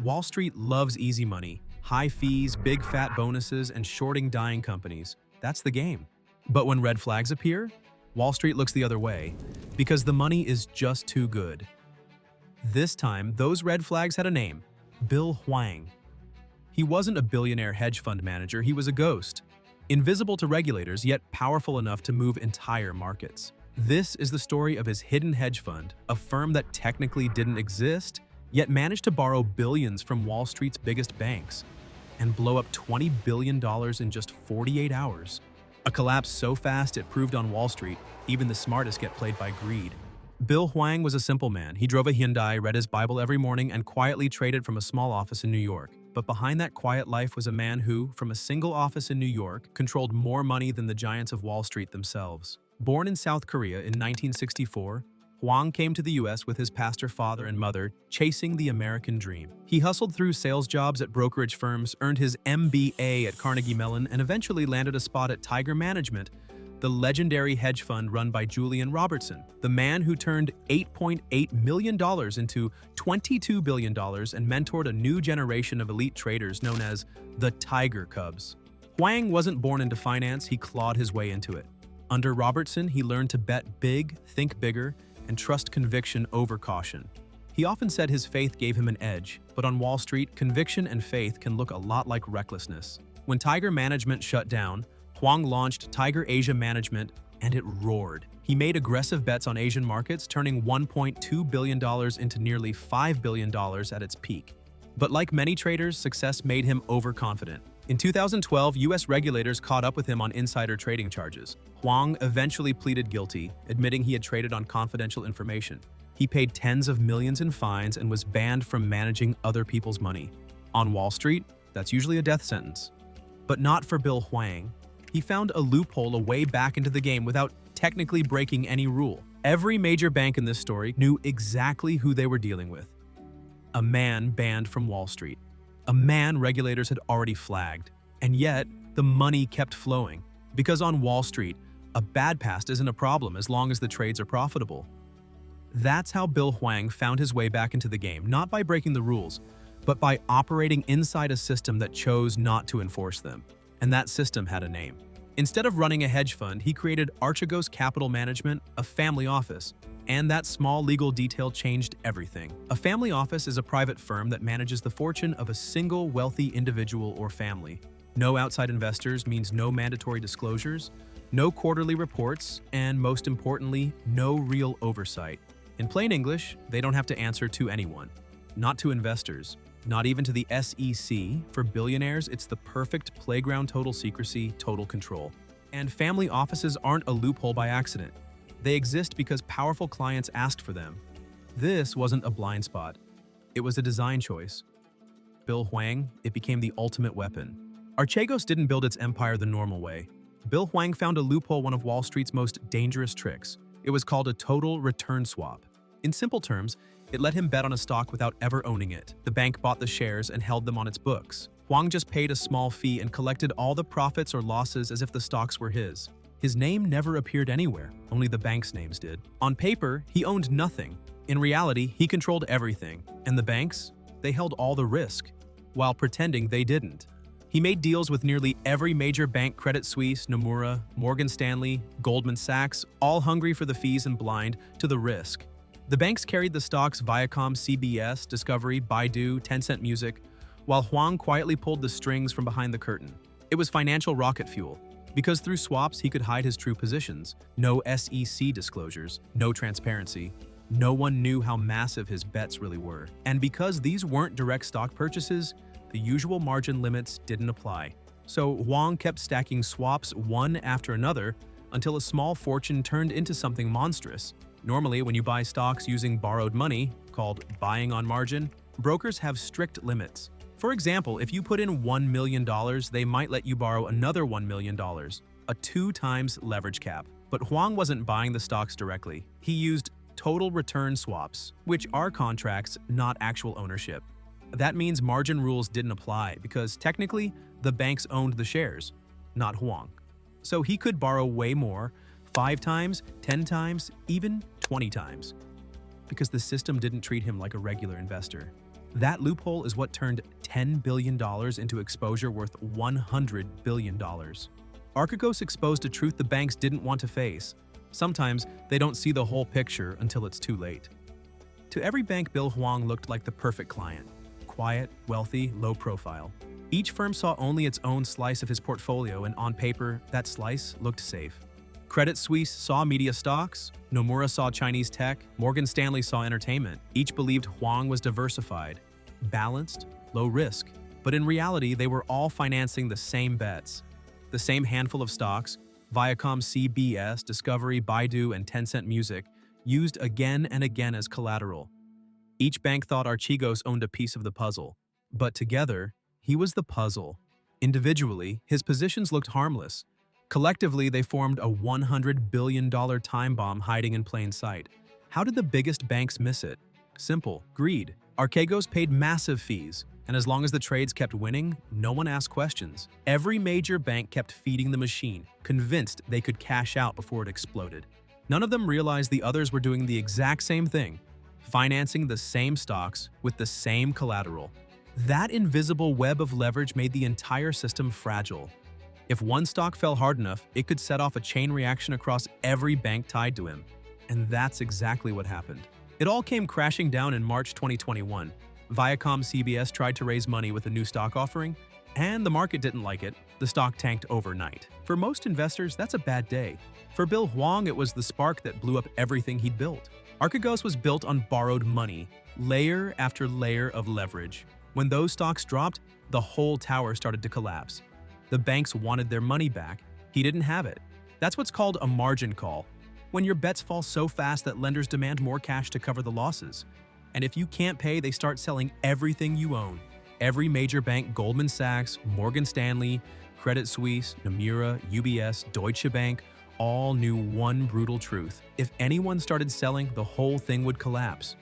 Wall Street loves easy money, high fees, big fat bonuses, and shorting dying companies. That's the game. But when red flags appear, Wall Street looks the other way, because the money is just too good. This time, those red flags had a name: Bill Hwang. He wasn't a billionaire hedge fund manager, he was a ghost. Invisible to regulators, yet powerful enough to move entire markets. This is the story of his hidden hedge fund, a firm that technically didn't exist, yet managed to borrow billions from Wall Street's biggest banks and blow up $20 billion in just 48 hours. A collapse so fast it proved on Wall Street, even the smartest get played by greed. Bill Hwang was a simple man. He drove a Hyundai, read his Bible every morning, and quietly traded from a small office in New York. But behind that quiet life was a man who, from a single office in New York, controlled more money than the giants of Wall Street themselves. Born in South Korea in 1964, Hwang came to the US with his pastor father and mother, chasing the American dream. He hustled through sales jobs at brokerage firms, earned his MBA at Carnegie Mellon, and eventually landed a spot at Tiger Management, the legendary hedge fund run by Julian Robertson, the man who turned $8.8 million into $22 billion and mentored a new generation of elite traders known as the Tiger Cubs. Hwang wasn't born into finance, he clawed his way into it. Under Robertson, he learned to bet big, think bigger, and trust conviction over caution. He often said his faith gave him an edge, but on Wall Street, conviction and faith can look a lot like recklessness. When Tiger Management shut down, Hwang launched Tiger Asia Management, and it roared. He made aggressive bets on Asian markets, turning $1.2 billion into nearly $5 billion at its peak. But like many traders, success made him overconfident. In 2012, US regulators caught up with him on insider trading charges. Hwang eventually pleaded guilty, admitting he had traded on confidential information. He paid tens of millions in fines and was banned from managing other people's money. On Wall Street, that's usually a death sentence. But not for Bill Hwang. He found a loophole a way back into the game without technically breaking any rule. Every major bank in this story knew exactly who they were dealing with. A man banned from Wall Street. A man regulators had already flagged. And yet, the money kept flowing. Because on Wall Street, a bad past isn't a problem as long as the trades are profitable. That's how Bill Hwang found his way back into the game, not by breaking the rules, but by operating inside a system that chose not to enforce them. And that system had a name. Instead of running a hedge fund, he created Archegos Capital Management, a family office. And that small legal detail changed everything. A family office is a private firm that manages the fortune of a single wealthy individual or family. No outside investors means no mandatory disclosures, no quarterly reports, and most importantly, no real oversight. In plain English, they don't have to answer to anyone. Not to investors. Not even to the SEC. For billionaires, it's the perfect playground: total secrecy, total control. And family offices aren't a loophole by accident. They exist because powerful clients asked for them. This wasn't a blind spot. It was a design choice. Bill Hwang, it became the ultimate weapon. Archegos didn't build its empire the normal way. Bill Hwang found a loophole, one of Wall Street's most dangerous tricks. It was called a total return swap. In simple terms, it let him bet on a stock without ever owning it. The bank bought the shares and held them on its books. Hwang just paid a small fee and collected all the profits or losses as if the stocks were his. His name never appeared anywhere, only the bank's names did. On paper, he owned nothing. In reality, he controlled everything. And the banks? They held all the risk, while pretending they didn't. He made deals with nearly every major bank: Credit Suisse, Nomura, Morgan Stanley, Goldman Sachs, all hungry for the fees and blind to the risk. The banks carried the stocks Viacom, CBS, Discovery, Baidu, Tencent Music, while Hwang quietly pulled the strings from behind the curtain. It was financial rocket fuel, because through swaps he could hide his true positions. No SEC disclosures, no transparency. No one knew how massive his bets really were. And because these weren't direct stock purchases, the usual margin limits didn't apply. So Hwang kept stacking swaps one after another until a small fortune turned into something monstrous. Normally, when you buy stocks using borrowed money, called buying on margin, brokers have strict limits. For example, if you put in $1 million, they might let you borrow another $1 million, a 2 times leverage cap. But Hwang wasn't buying the stocks directly. He used total return swaps, which are contracts, not actual ownership. That means margin rules didn't apply because technically the banks owned the shares, not Hwang. So he could borrow way more, 5 times, 10 times, even 20 times, because the system didn't treat him like a regular investor. That loophole is what turned $10 billion into exposure worth $100 billion. Archegos exposed a truth the banks didn't want to face. Sometimes they don't see the whole picture until it's too late. To every bank, Bill Huang looked like the perfect client. Quiet, wealthy, low profile. Each firm saw only its own slice of his portfolio, and on paper, that slice looked safe. Credit Suisse saw media stocks, Nomura saw Chinese tech, Morgan Stanley saw entertainment. Each believed Huang was diversified, balanced, low risk. But in reality, they were all financing the same bets. The same handful of stocks, Viacom CBS, Discovery, Baidu, and Tencent Music, used again and again as collateral. Each bank thought Archegos owned a piece of the puzzle. But together, he was the puzzle. Individually, his positions looked harmless. Collectively, they formed a $100 billion time bomb hiding in plain sight. How did the biggest banks miss it? Simple: greed. Archegos paid massive fees, and as long as the trades kept winning, no one asked questions. Every major bank kept feeding the machine, convinced they could cash out before it exploded. None of them realized the others were doing the exact same thing, financing the same stocks with the same collateral. That invisible web of leverage made the entire system fragile. If one stock fell hard enough, it could set off a chain reaction across every bank tied to him. And that's exactly what happened. It all came crashing down in March 2021. Viacom CBS tried to raise money with a new stock offering, and the market didn't like it. The stock tanked overnight. For most investors, that's a bad day. For Bill Huang, it was the spark that blew up everything he'd built. Archegos was built on borrowed money, layer after layer of leverage. When those stocks dropped, the whole tower started to collapse. The banks wanted their money back. He didn't have it. That's what's called a margin call, when your bets fall so fast that lenders demand more cash to cover the losses. And if you can't pay, they start selling everything you own. Every major bank, Goldman Sachs, Morgan Stanley, Credit Suisse, Nomura, UBS, Deutsche Bank, all knew one brutal truth. If anyone started selling, the whole thing would collapse.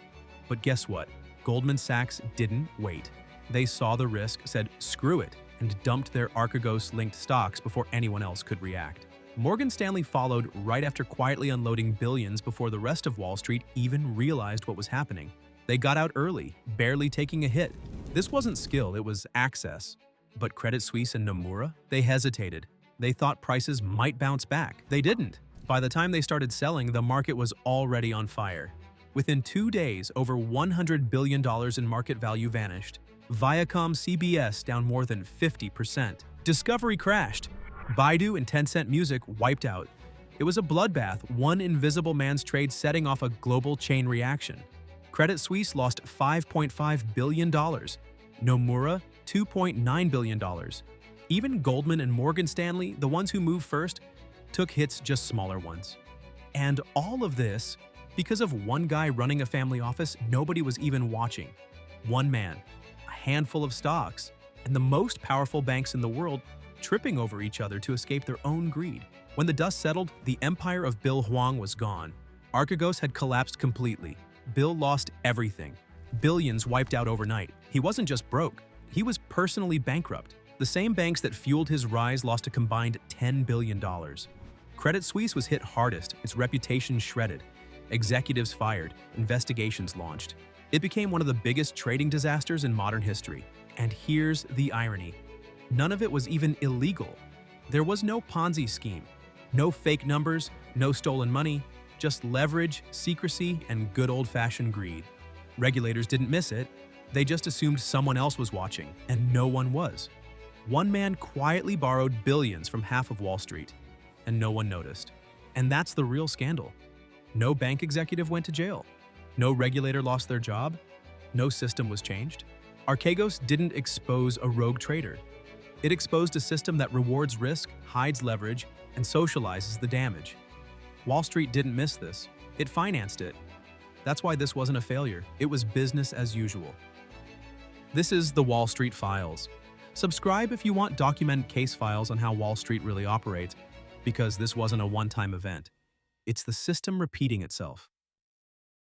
But guess what? Goldman Sachs didn't wait. They saw the risk, said screw it, and dumped their Archegos-linked stocks before anyone else could react. Morgan Stanley followed right after quietly unloading billions before the rest of Wall Street even realized what was happening. They got out early, barely taking a hit. This wasn't skill, it was access. But Credit Suisse and Nomura? They hesitated. They thought prices might bounce back. They didn't. By the time they started selling, the market was already on fire. Within 2 days, over $100 billion in market value vanished. Viacom CBS down more than 50%. Discovery crashed. Baidu and Tencent Music wiped out. It was a bloodbath, one invisible man's trade setting off a global chain reaction. Credit Suisse lost $5.5 billion. Nomura, $2.9 billion. Even Goldman and Morgan Stanley, the ones who moved first, took hits, just smaller ones. And all of this because of one guy running a family office nobody was even watching. One man, a handful of stocks, and the most powerful banks in the world tripping over each other to escape their own greed. When the dust settled, the empire of Bill Huang was gone. Archegos had collapsed completely. Bill lost everything. Billions wiped out overnight. He wasn't just broke, he was personally bankrupt. The same banks that fueled his rise lost a combined $10 billion. Credit Suisse was hit hardest, its reputation shredded. Executives fired, investigations launched. It became one of the biggest trading disasters in modern history. And here's the irony. None of it was even illegal. There was no Ponzi scheme, no fake numbers, no stolen money, just leverage, secrecy, and good old-fashioned greed. Regulators didn't miss it. They just assumed someone else was watching, and no one was. One man quietly borrowed billions from half of Wall Street, and no one noticed. And that's the real scandal. No bank executive went to jail. No regulator lost their job. No system was changed. Archegos didn't expose a rogue trader. It exposed a system that rewards risk, hides leverage, and socializes the damage. Wall Street didn't miss this. It financed it. That's why this wasn't a failure. It was business as usual. This is the Wall Street Files. Subscribe if you want documented case files on how Wall Street really operates, because this wasn't a one-time event. It's the system repeating itself.